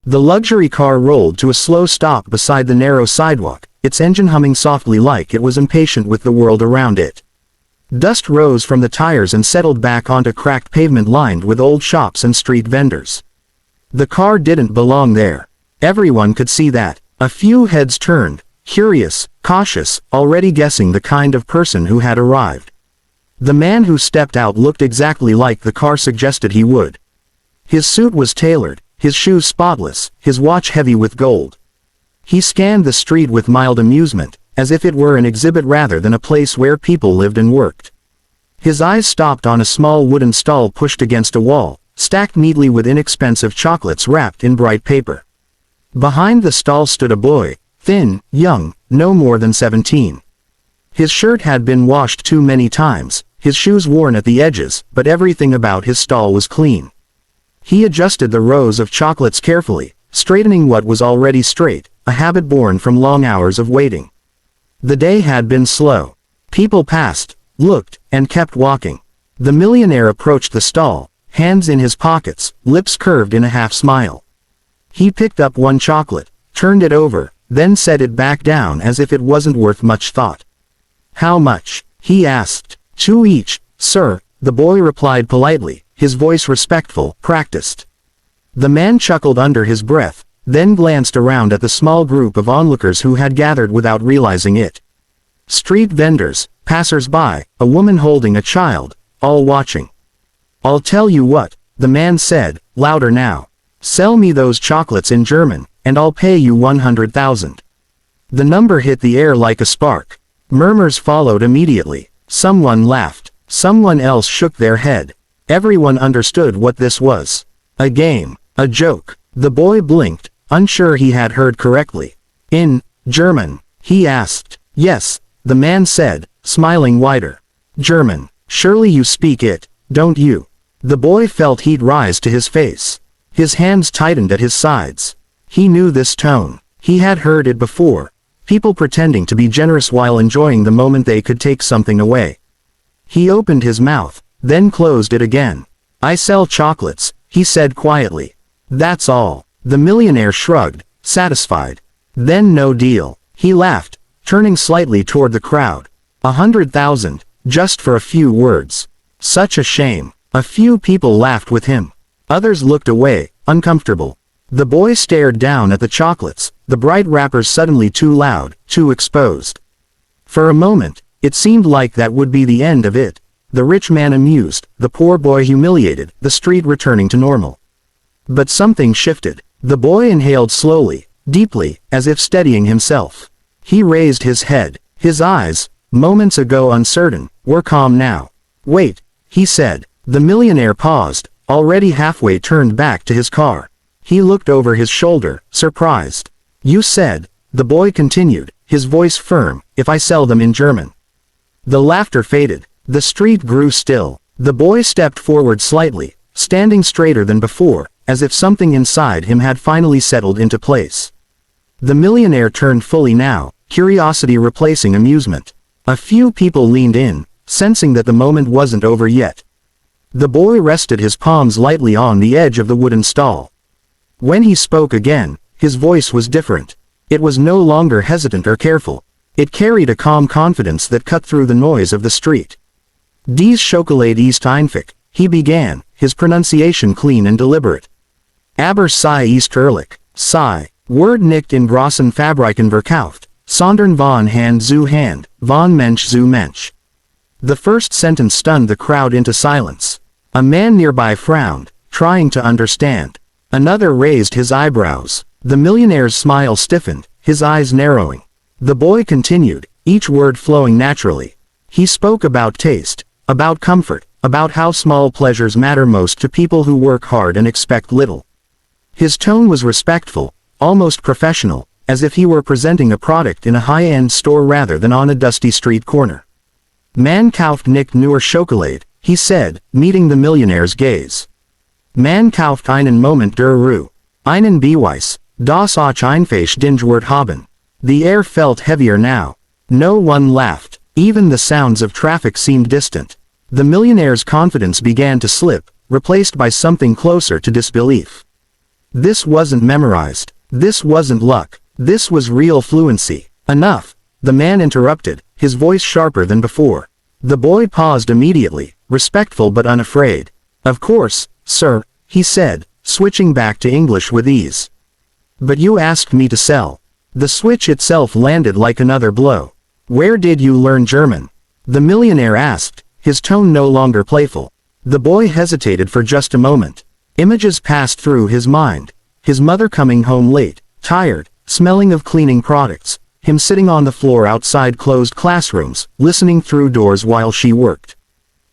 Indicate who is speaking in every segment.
Speaker 1: The luxury car rolled to a slow stop beside the narrow sidewalk, its engine humming softly like it was impatient with the world around it. Dust rose from the tires and settled back onto cracked pavement lined with old shops and street vendors. The car didn't belong there. Everyone could see that. A few heads turned, curious, cautious, already guessing the kind of person who had arrived. The man who stepped out looked exactly like the car suggested he would. His suit was tailored, his shoes spotless, his watch heavy with gold. He scanned the street with mild amusement, as if it were an exhibit rather than a place where people lived and worked. His eyes stopped on a small wooden stall pushed against a wall, stacked neatly with inexpensive chocolates wrapped in bright paper. Behind the stall stood a boy, thin, young, no more than 17. His shirt had been washed too many times, his shoes worn at the edges, but everything about his stall was clean. He adjusted the rows of chocolates carefully, straightening what was already straight, a habit born from long hours of waiting. The day had been slow. People passed, looked, and kept walking. The millionaire approached the stall, hands in his pockets, lips curved in a half-smile. He picked up one chocolate, turned it over, then set it back down as if it wasn't worth much thought. "How much?" he asked. "2 each, sir," the boy replied politely, his voice respectful, practiced. The man chuckled under his breath, then glanced around at the small group of onlookers who had gathered without realizing it. Street vendors, passers-by, a woman holding a child, all watching. "I'll tell you what," the man said, louder now. "Sell me those chocolates in German, and I'll pay you 100,000. The number hit the air like a spark. Murmurs followed immediately. Someone laughed. Someone else shook their head. Everyone understood what this was. A game. A joke. The boy blinked, unsure he had heard correctly. "In German?" he asked. "Yes," the man said, smiling wider. "German. Surely you speak it, don't you?" The boy felt heat rise to his face. His hands tightened at his sides. He knew this tone. He had heard it before. People pretending to be generous while enjoying the moment they could take something away. He opened his mouth, then closed it again. "I sell chocolates," he said quietly. "That's all." The millionaire shrugged, satisfied. "Then no deal." He laughed, turning slightly toward the crowd. 100,000, just for a few words. Such a shame. A few people laughed with him. Others looked away, uncomfortable. The boy stared down at the chocolates, the bright wrappers suddenly too loud, too exposed. For a moment, it seemed like that would be the end of it. The rich man amused, the poor boy humiliated, the street returning to normal. But something shifted. The boy inhaled slowly, deeply, as if steadying himself. He raised his head. His eyes, moments ago uncertain, were calm now. "Wait," he said. The millionaire paused, already halfway turned back to his car. He looked over his shoulder, surprised. "You said," the boy continued, his voice firm, "if I sell them in German." The laughter faded. The street grew still. The boy stepped forward slightly, standing straighter than before, as if something inside him had finally settled into place. The millionaire turned fully now, curiosity replacing amusement. A few people leaned in, sensing that the moment wasn't over yet. The boy rested his palms lightly on the edge of the wooden stall. When he spoke again, his voice was different. It was no longer hesitant or careful. It carried a calm confidence that cut through the noise of the street. "Dies Schokolade ist einfach," he began, his pronunciation clean and deliberate. "Aber sei ist ehrlich, sei, Word nicht in grossen Fabriken verkauft, sondern von Hand zu Hand, von Mensch zu Mensch." The first sentence stunned the crowd into silence. A man nearby frowned, trying to understand. Another raised his eyebrows. The millionaire's smile stiffened, his eyes narrowing. The boy continued, each word flowing naturally. He spoke about taste, about comfort, about how small pleasures matter most to people who work hard and expect little. His tone was respectful, almost professional, as if he were presenting a product in a high-end store rather than on a dusty street corner. "Man kauft nicht nur Schokolade," he said, meeting the millionaire's gaze. "Man kauft einen Moment der Ruhe. Einen Beweis, das auch einfach Dingwort haben." The air felt heavier now. No one laughed. Even the sounds of traffic seemed distant. The millionaire's confidence began to slip, replaced by something closer to disbelief. This wasn't memorized. This wasn't luck. This was real fluency. Enough. The man interrupted, his voice sharper than before. The boy paused immediately, respectful but unafraid. Of course, sir, he said, switching back to English with ease. But you asked me to sell. The switch itself landed like another blow. Where did you learn German? The millionaire asked, his tone no longer playful. The boy hesitated for just a moment. Images passed through his mind. His mother coming home late, tired, smelling of cleaning products. Him sitting on the floor outside closed classrooms, listening through doors while she worked.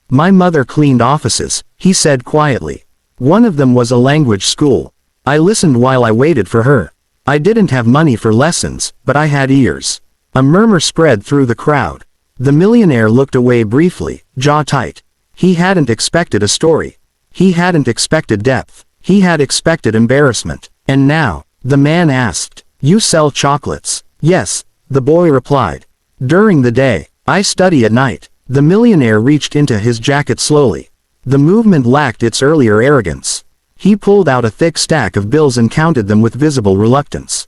Speaker 1: My mother cleaned offices, he said quietly. One of them was a language school. I listened while I waited for her. I didn't have money for lessons, but I had ears. A murmur spread through the crowd. The millionaire looked away briefly, jaw tight. He hadn't expected a story. He hadn't expected depth. He had expected embarrassment. And now, the man asked, "You sell chocolates?" "Yes," the boy replied. "During the day. I study at night." The millionaire reached into his jacket slowly. The movement lacked its earlier arrogance. He pulled out a thick stack of bills and counted them with visible reluctance.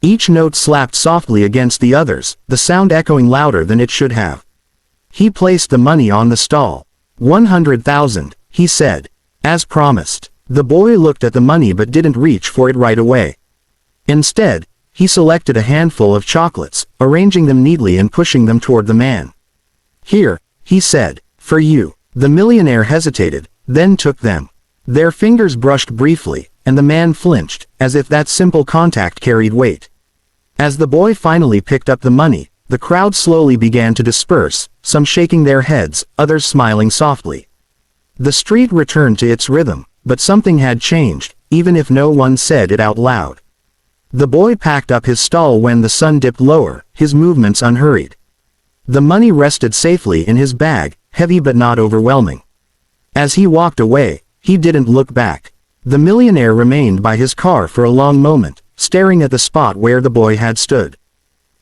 Speaker 1: Each note slapped softly against the others, the sound echoing louder than it should have. He placed the money on the stall. 100,000, he said. As promised. The boy looked at the money but didn't reach for it right away. Instead, he selected a handful of chocolates, arranging them neatly and pushing them toward the man. "Here," he said, "for you." The millionaire hesitated, then took them. Their fingers brushed briefly, and the man flinched, as if that simple contact carried weight. As the boy finally picked up the money, the crowd slowly began to disperse, some shaking their heads, others smiling softly. The street returned to its rhythm, but something had changed, even if no one said it out loud. The boy packed up his stall when the sun dipped lower, his movements unhurried. The money rested safely in his bag, heavy but not overwhelming. As he walked away, he didn't look back. The millionaire remained by his car for a long moment, staring at the spot where the boy had stood.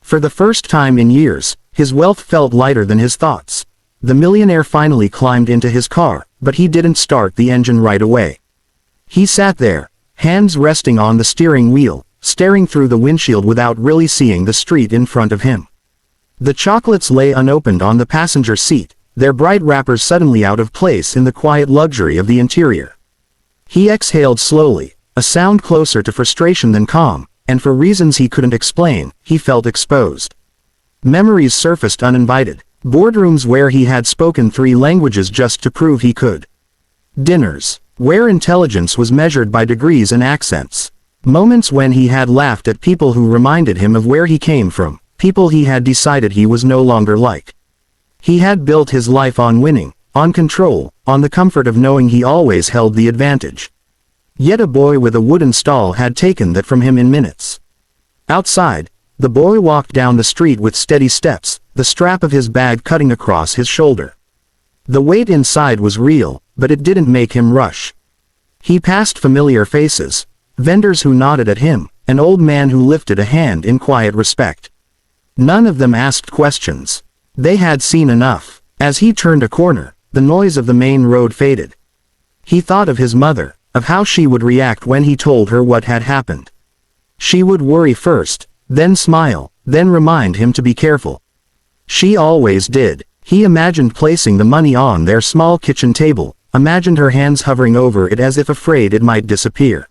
Speaker 1: For the first time in years, his wealth felt lighter than his thoughts. The millionaire finally climbed into his car, but he didn't start the engine right away. He sat there, hands resting on the steering wheel, staring through the windshield without really seeing the street in front of him. The chocolates lay unopened on the passenger seat, their bright wrappers suddenly out of place in the quiet luxury of the interior. He exhaled slowly, a sound closer to frustration than calm, and for reasons he couldn't explain, he felt exposed. Memories surfaced uninvited. Boardrooms where he had spoken 3 languages just to prove he could. Dinners, where intelligence was measured by degrees and accents. Moments when he had laughed at people who reminded him of where he came from, people he had decided he was no longer like. He had built his life on winning, on control, on the comfort of knowing he always held the advantage. Yet a boy with a wooden stall had taken that from him in minutes. Outside, the boy walked down the street with steady steps, the strap of his bag cutting across his shoulder. The weight inside was real, but it didn't make him rush. He passed familiar faces, vendors who nodded at him, an old man who lifted a hand in quiet respect. None of them asked questions. They had seen enough. As he turned a corner, the noise of the main road faded. He thought of his mother, of how she would react when he told her what had happened. She would worry first, then smile, then remind him to be careful. She always did. He imagined placing the money on their small kitchen table, imagined her hands hovering over it as if afraid it might disappear.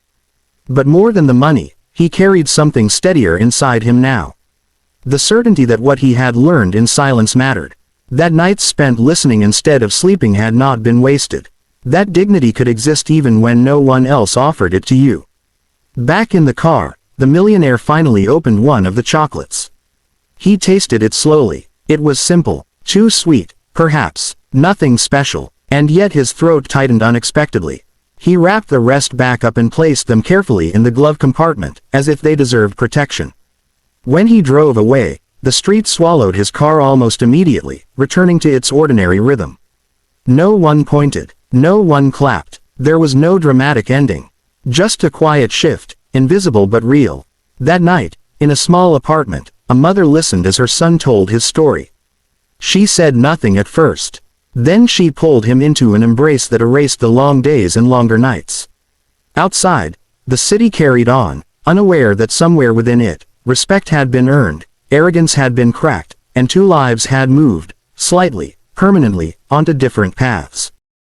Speaker 1: But more than the money, he carried something steadier inside him now. The certainty that what he had learned in silence mattered. That nights spent listening instead of sleeping had not been wasted. That dignity could exist even when no one else offered it to you. Back in the car, the millionaire finally opened one of the chocolates. He tasted it slowly. It was simple, too sweet, perhaps, nothing special, and yet his throat tightened unexpectedly. He wrapped the rest back up and placed them carefully in the glove compartment, as if they deserved protection. When he drove away, the street swallowed his car almost immediately, returning to its ordinary rhythm. No one pointed, no one clapped, there was no dramatic ending. Just a quiet shift, invisible but real. That night, in a small apartment, a mother listened as her son told his story. She said nothing at first. Then she pulled him into an embrace that erased the long days and longer nights. Outside, The city carried on, unaware that somewhere within it, respect had been earned, arrogance had been cracked, and two lives had moved, slightly, permanently, onto different paths.